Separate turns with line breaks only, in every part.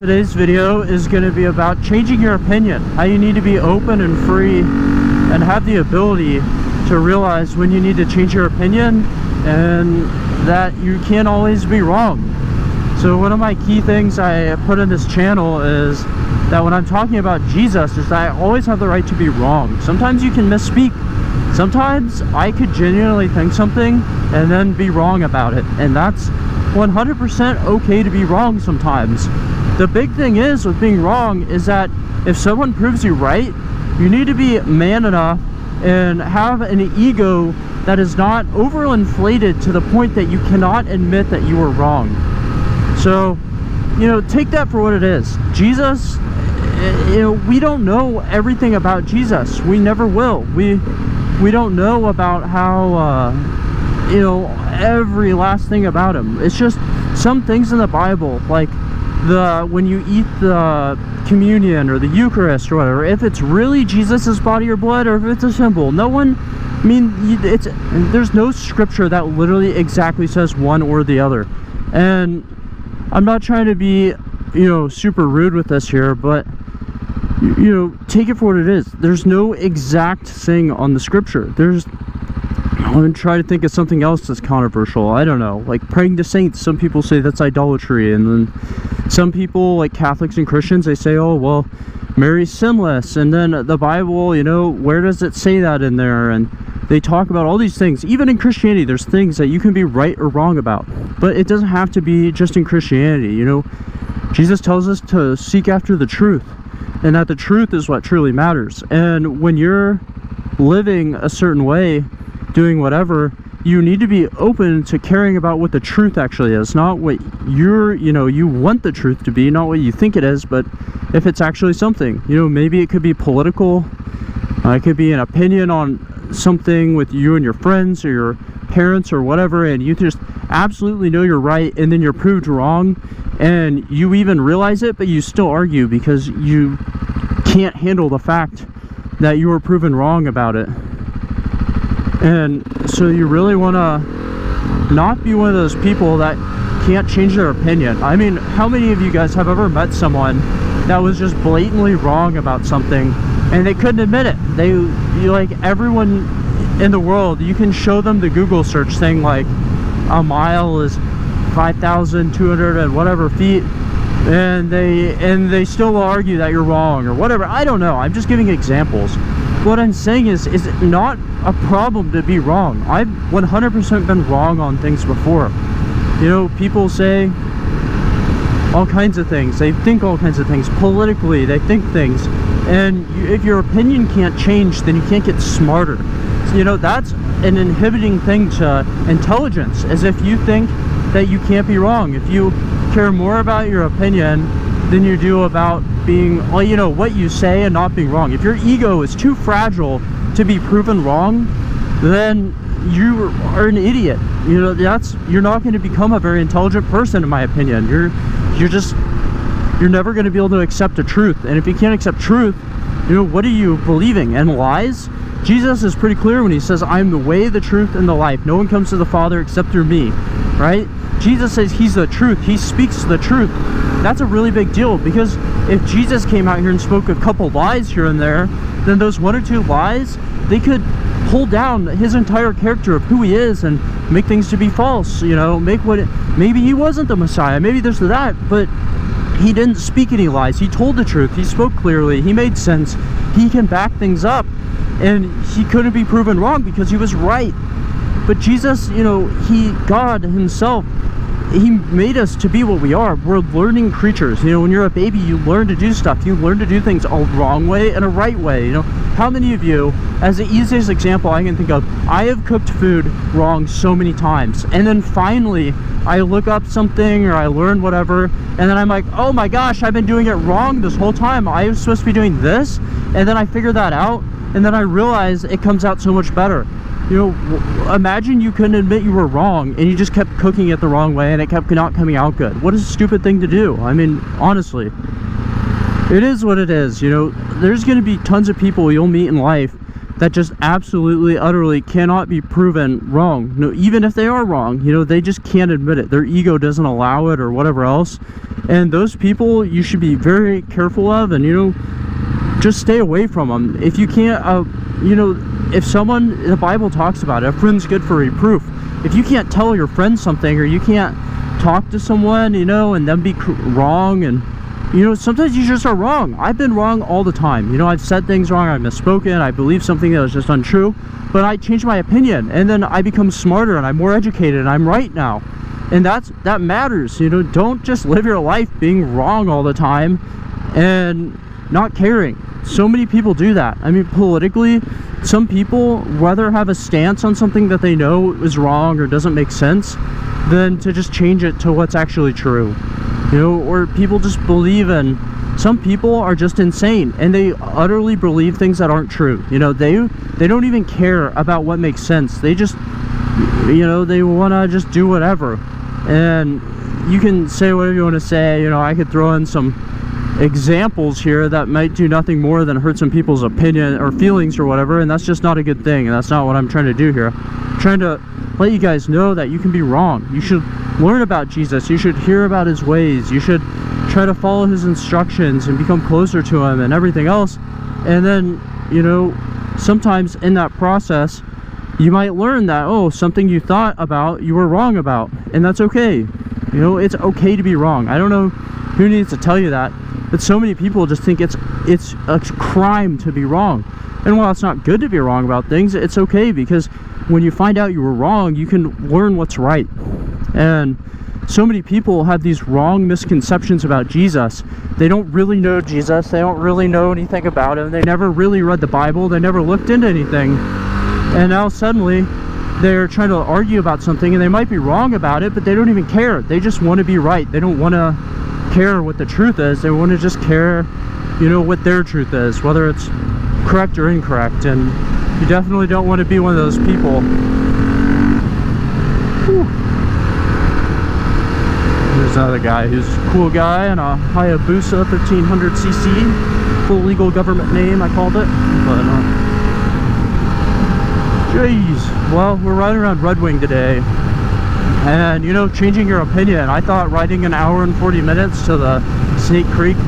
Today's video is going to be about changing your opinion, how you need to be open and free and have the ability to realize when you need to change your opinion and that you can't always be wrong. So one of my key things I put in this channel is that when I'm talking about Jesus is that I always have the right to be wrong. Sometimes you can misspeak. Sometimes I could genuinely think something and then be wrong about it, and that's 100% okay to be wrong sometimes. The big thing is with being wrong is that if someone proves you right, you need to be man enough and have an ego that is not overinflated to the point that you cannot admit that you were wrong. So, take that for what it is. Jesus, we don't know everything about Jesus. We never will. We don't know about how, every last thing about him. It's just some things in the Bible, like when you eat the communion or the Eucharist or whatever, if it's really Jesus's body or blood or if it's a symbol. There's no scripture that literally exactly says one or the other. And I'm not trying to be, super rude with this here, but take it for what it is. There's no exact thing on the scripture. I'm going to try to think of something else that's controversial. I don't know, like praying to saints. Some people say that's idolatry, and then some people, like Catholics and Christians, they say, oh, well, Mary's sinless. And then the Bible, where does it say that in there? And they talk about all these things. Even in Christianity, there's things that you can be right or wrong about. But it doesn't have to be just in Christianity, Jesus tells us to seek after the truth, and that the truth is what truly matters. And when you're living a certain way, doing whatever, you need to be open to caring about what the truth actually is, not what you want the truth to be, not what you think it is, but if it's actually something. Maybe it could be political, it could be an opinion on something with you and your friends or your parents or whatever, and you just absolutely know you're right, and then you're proved wrong, and you even realize it, but you still argue because you can't handle the fact that you were proven wrong about it. And so you really want to not be one of those people that can't change their opinion. I mean, how many of you guys have ever met someone that was just blatantly wrong about something and they couldn't admit it? Like everyone in the world, you can show them the Google search thing like a mile is 5,200 and whatever feet, and they still will argue that you're wrong or whatever. I don't know. I'm just giving examples. What I'm saying is not a problem to be wrong. I've 100% been wrong on things before. People say all kinds of things. They think all kinds of things. Politically, they think things. And if your opinion can't change, then you can't get smarter. So, that's an inhibiting thing to intelligence, as if you think that you can't be wrong. If you care more about your opinion than you do about being, what you say and not being wrong. If your ego is too fragile to be proven wrong, then you are an idiot. You're not going to become a very intelligent person, in my opinion. You're never going to be able to accept the truth. And if you can't accept truth, what are you believing? And lies? Jesus is pretty clear when he says, I'm the way, the truth, and the life. No one comes to the Father except through me, right? Jesus says he's the truth. He speaks the truth. That's a really big deal, because if Jesus came out here and spoke a couple lies here and there, then those one or two lies, they could pull down his entire character of who he is and make things to be false, maybe he wasn't the Messiah, maybe there's that, but he didn't speak any lies. He told the truth. He spoke clearly. He made sense. He can back things up, and he couldn't be proven wrong because he was right. But Jesus, God himself, he made us to be what we are. We're learning creatures. When you're a baby, you learn to do stuff. You learn to do things a wrong way and a right way. How many of you, as the easiest example I can think of, I have cooked food wrong so many times, and then finally I look up something or I learn whatever, and then I'm like, oh my gosh, I've been doing it wrong this whole time. I was supposed to be doing this, and then I figure that out, and then I realize it comes out so much better. Imagine you couldn't admit you were wrong and you just kept cooking it the wrong way and it kept not coming out good. What a stupid thing to do. I mean, honestly, it is what it is. There's going to be tons of people you'll meet in life that just absolutely, utterly cannot be proven wrong. No, even if they are wrong, you know, they just can't admit it. Their ego doesn't allow it or whatever else. And those people you should be very careful of, and, you know, just stay away from them. If you can't, you know, if someone, the Bible talks about it, a friend's good for reproof. If you can't tell your friend something, or you can't talk to someone, you know, and them be wrong, and, you know, sometimes you just are wrong. I've been wrong all the time. You know, I've said things wrong, I've misspoken, I believe something that was just untrue, but I change my opinion, and then I become smarter, and I'm more educated, and I'm right now. And that matters. You know, don't just live your life being wrong all the time and not caring. So many people do that. I mean, politically, some people rather have a stance on something that they know is wrong or doesn't make sense than to just change it to what's actually true. You know, or people just believe in, some people are just insane and they utterly believe things that aren't true. You know, they don't even care about what makes sense. They just, you know, they want to just do whatever. And you can say whatever you want to say. You know, I could throw in some examples here that might do nothing more than hurt some people's opinion or feelings or whatever, and that's just not a good thing, and that's not what I'm trying to do here. I'm trying to let you guys know that you can be wrong. You should learn about Jesus. You should hear about his ways. You should try to follow his instructions and become closer to him and everything else. And then, you know, sometimes in that process you might learn that, oh, something you thought about you were wrong about, and that's okay. You know, it's okay to be wrong. I don't know who needs to tell you that, but so many people just think it's a crime to be wrong. And while it's not good to be wrong about things, it's okay, because when you find out you were wrong, you can learn what's right. And so many people have these wrong misconceptions about Jesus. They don't really know Jesus. They don't really know anything about him. They never really read the Bible. They never looked into anything. And now suddenly they're trying to argue about something, and they might be wrong about it, but they don't even care. They just want to be right. They don't want to care what the truth is. They want to just care, you know, what their truth is, whether it's correct or incorrect. And you definitely don't want to be one of those people. Whew. There's another guy who's a cool guy in a Hayabusa 1300cc, full legal government name, I called it. But jeez, well, we're riding around Red Wing today, and, you know, changing your opinion. I thought riding an hour and 40 minutes to the Snake Creek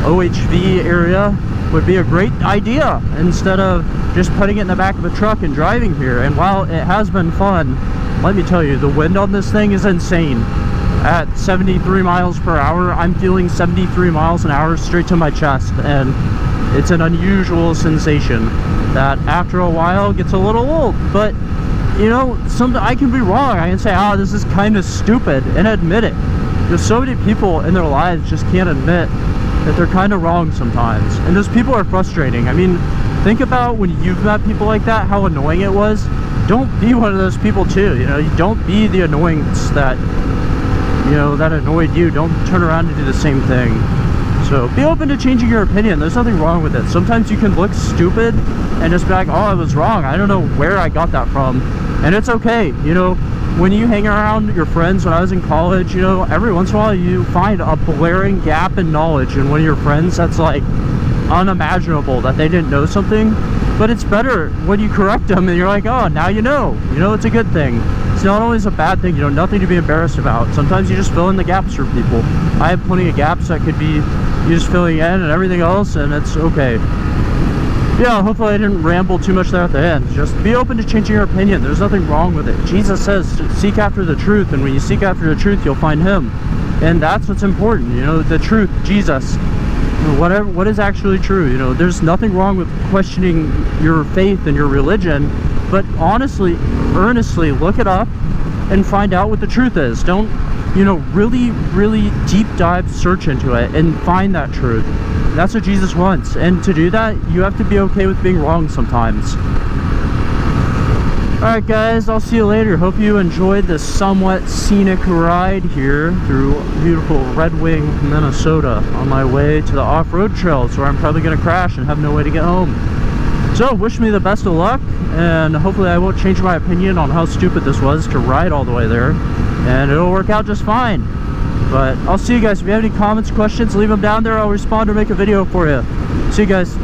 OHV area would be a great idea, instead of just putting it in the back of a truck and driving here. And while it has been fun, let me tell you, the wind on this thing is insane. At 73 miles per hour, I'm feeling 73 miles an hour straight to my chest, and it's an unusual sensation that after a while gets a little old. But, you know, I can be wrong. I can say, oh, this is kind of stupid, and admit it. There's so many people in their lives just can't admit that they're kind of wrong sometimes, and those people are frustrating. I mean, think about when you've met people like that, how annoying it was. Don't be one of those people too. You know, you don't be the annoyance that, you know, that annoyed you. Don't turn around and do the same thing. So be open to changing your opinion. There's nothing wrong with it. Sometimes you can look stupid and just be like, oh, I was wrong. I don't know where I got that from. And it's okay. You know, when you hang around your friends, when I was in college, you know, every once in a while you find a blaring gap in knowledge in one of your friends that's like unimaginable, that they didn't know something. But it's better when you correct them and you're like, oh, now you know. You know, it's a good thing. It's not always a bad thing, you know, nothing to be embarrassed about. Sometimes you just fill in the gaps for people. I have plenty of gaps that could be you just filling in and everything else, and it's okay. Yeah, hopefully I didn't ramble too much there at the end. Just be open to changing your opinion. There's nothing wrong with it. Jesus says, seek after the truth, and when you seek after the truth, you'll find him. And that's what's important, you know, the truth, Jesus. Whatever, what is actually true, you know. There's nothing wrong with questioning your faith and your religion, but honestly, earnestly look it up and find out what the truth is. Don't, you know, really deep dive search into it and find that truth. That's what Jesus wants, and to do that you have to be okay with being wrong sometimes. Alright guys, I'll see you later. Hope you enjoyed this somewhat scenic ride here through beautiful Red Wing, Minnesota, on my way to the off-road trails where I'm probably going to crash and have no way to get home. So wish me the best of luck, and hopefully I won't change my opinion on how stupid this was to ride all the way there, and it'll work out just fine. But I'll see you guys. If you have any comments, questions, leave them down there. I'll respond or make a video for you. See you guys.